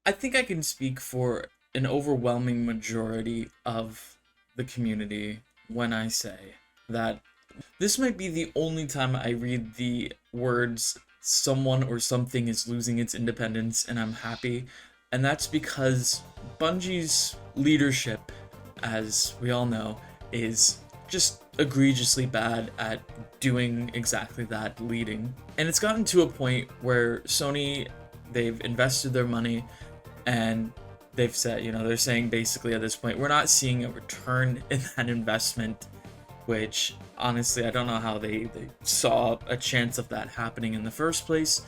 I think I can speak for an overwhelming majority of the community when I say that this might be the only time I read the words someone or something is losing its independence and I'm happy. And that's because Bungie's leadership, as we all know, is just egregiously bad at doing exactly that, leading. And it's gotten to a point where Sony, they've invested their money and they've said, they're saying basically at this point, we're not seeing a return in that investment, which honestly, I don't know how they saw a chance of that happening in the first place.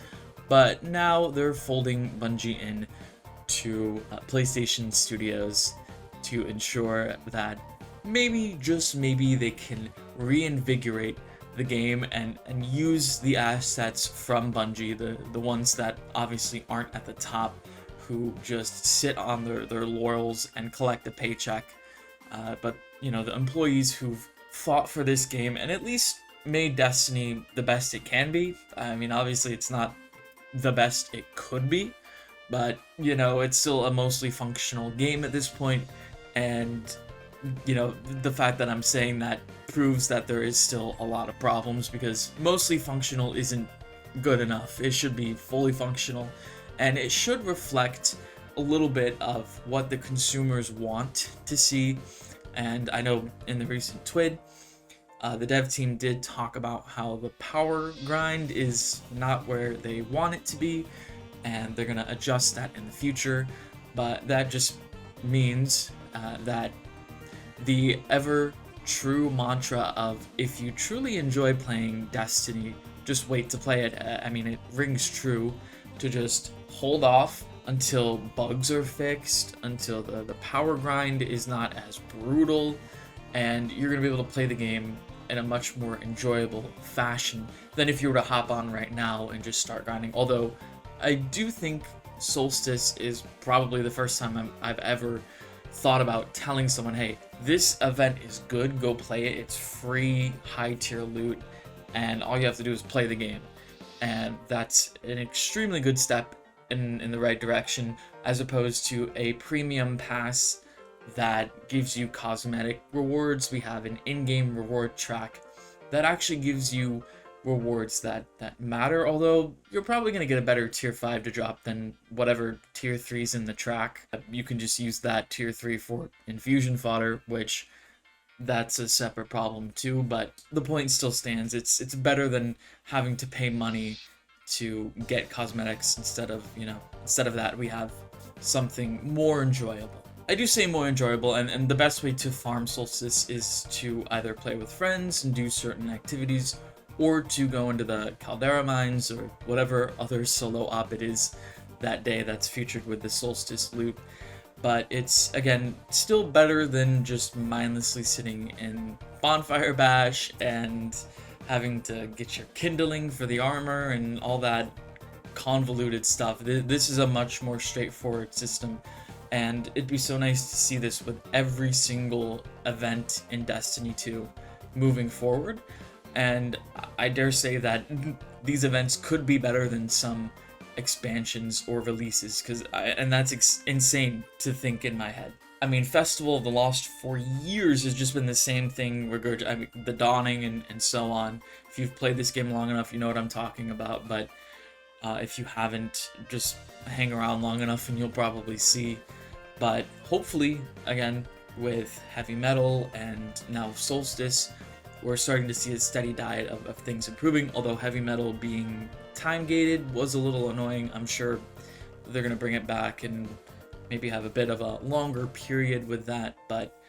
But now they're folding Bungie in to PlayStation Studios to ensure that maybe, just maybe, they can reinvigorate the game and use the assets from Bungie, the ones that obviously aren't at the top, who just sit on their laurels and collect a paycheck. But, the employees who've fought for this game and at least made Destiny the best it can be. I mean, obviously, it's not the best it could be, but, it's still a mostly functional game at this point, and, the fact that I'm saying that proves that there is still a lot of problems, because mostly functional isn't good enough. It should be fully functional, and it should reflect a little bit of what the consumers want to see. And I know in the recent TWID, the dev team did talk about how the power grind is not where they want it to be, and they're going to adjust that in the future. But that just means that the ever true mantra of, if you truly enjoy playing Destiny, just wait to play it. I mean, it rings true to just hold off until bugs are fixed, until the power grind is not as brutal, and you're going to be able to play the game in a much more enjoyable fashion than if you were to hop on right now and just start grinding. Although, I do think Solstice is probably the first time I've ever thought about telling someone, hey, this event is good, go play it, it's free, high tier loot, and all you have to do is play the game. And that's an extremely good step in the right direction, as opposed to a premium pass that gives you cosmetic rewards. We have an in-game reward track that actually gives you rewards that matter, although you're probably going to get a better tier 5 to drop than whatever tier 3's in the track. You can just use that tier 3 for infusion fodder, which that's a separate problem too, but the point still stands. It's better than having to pay money to get cosmetics. Instead of that, we have something more enjoyable. I do say more enjoyable, and the best way to farm Solstice is to either play with friends and do certain activities, or to go into the Caldera mines or whatever other solo op it is that day that's featured with the Solstice loot. But it's, again, still better than just mindlessly sitting in Bonfire Bash and having to get your kindling for the armor and all that convoluted stuff. This is a much more straightforward system, and it'd be so nice to see this with every single event in Destiny 2 moving forward. And I dare say that these events could be better than some expansions or releases, and that's insane to think in my head. I mean, Festival of the Lost for years has just been the same thing, I mean, the Dawning and so on. If you've played this game long enough, you know what I'm talking about, but if you haven't, just hang around long enough and you'll probably see. But hopefully, again, with Heavy Metal and now Solstice, we're starting to see a steady diet of things improving, although Heavy Metal being time-gated was a little annoying. I'm sure they're going to bring it back and maybe have a bit of a longer period with that, but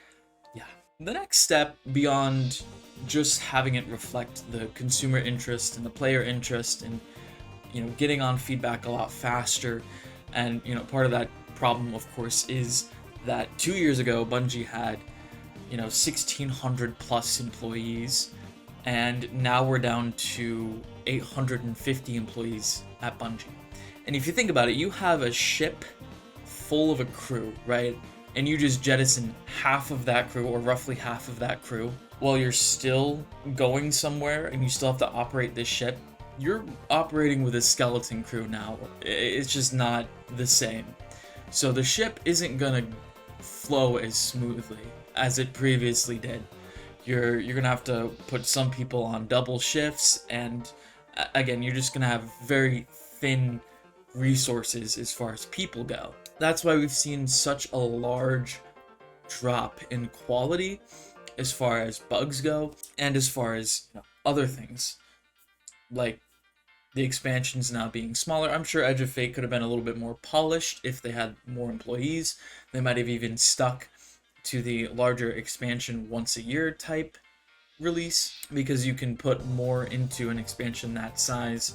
yeah. The next step, beyond just having it reflect the consumer interest and the player interest and, getting on feedback a lot faster, and, part of that problem, of course, is that 2 years ago, Bungie had 1,600 plus employees, and now we're down to 850 employees at Bungie. And if you think about it, you have a ship full of a crew, right? And you just jettison half of that crew, or roughly half of that crew, while you're still going somewhere and you still have to operate this ship. You're operating with a skeleton crew now. It's just not the same. So the ship isn't gonna flow as smoothly as it previously did. You're gonna have to put some people on double shifts, and again, you're just gonna have very thin resources as far as people go. That's why we've seen such a large drop in quality as far as bugs go, and as far as other things like the expansions now being smaller. I'm sure Edge of Fate could have been a little bit more polished if they had more employees. They might have even stuck to the larger expansion once a year type release, because you can put more into an expansion that size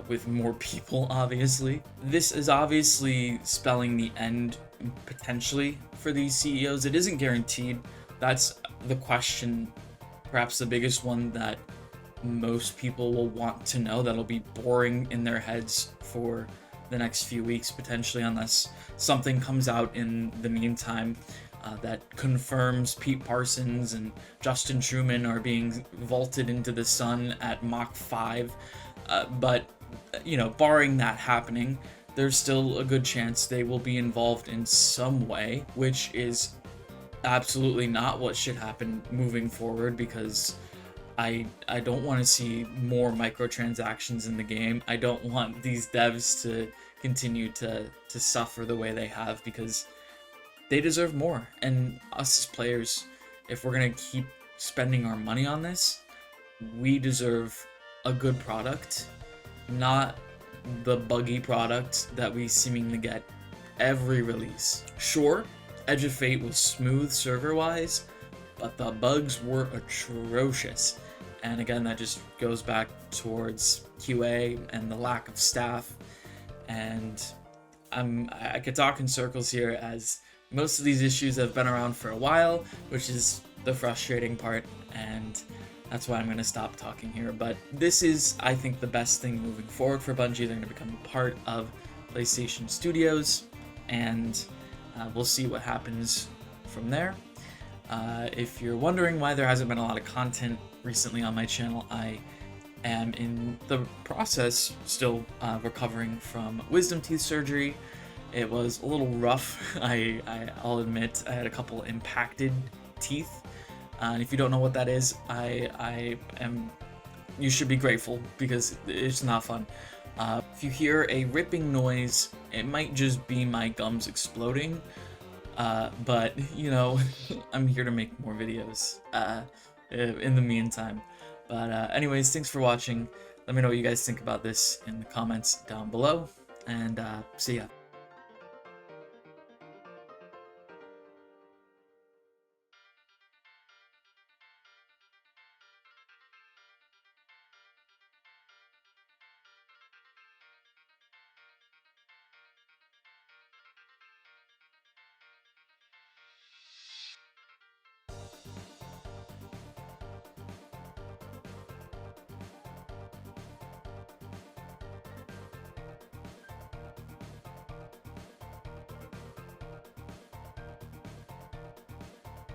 with more people, obviously. This is obviously spelling the end, potentially, for these CEOs. It isn't guaranteed. That's the question, perhaps the biggest one that most people will want to know, that'll be boring in their heads for the next few weeks, potentially, unless something comes out in the meantime that confirms Pete Parsons and Justin Truman are being vaulted into the sun at Mach 5. But, barring that happening, there's still a good chance they will be involved in some way, which is absolutely not what should happen moving forward, because I don't want to see more microtransactions in the game. I don't want these devs to continue to suffer the way they have, because they deserve more. And us as players, if we're going to keep spending our money on this, we deserve a good product, not the buggy product that we seemingly get every release. Sure, Edge of Fate was smooth server-wise, but the bugs were atrocious. And again, that just goes back towards QA and the lack of staff. And I could talk in circles here, as most of these issues have been around for a while, which is the frustrating part, and that's why I'm going to stop talking here. But this is, I think, the best thing moving forward for Bungie. They're going to become part of PlayStation Studios, and we'll see what happens from there. If you're wondering why there hasn't been a lot of content recently on my channel, I am in the process still recovering from wisdom teeth surgery. It was a little rough, I'll admit. I had a couple impacted teeth, and if you don't know what that is, you should be grateful, because it's not fun. If you hear a ripping noise, it might just be my gums exploding, but I'm here to make more videos in the meantime. But anyways, thanks for watching. Let me know what you guys think about this in the comments down below, and see ya.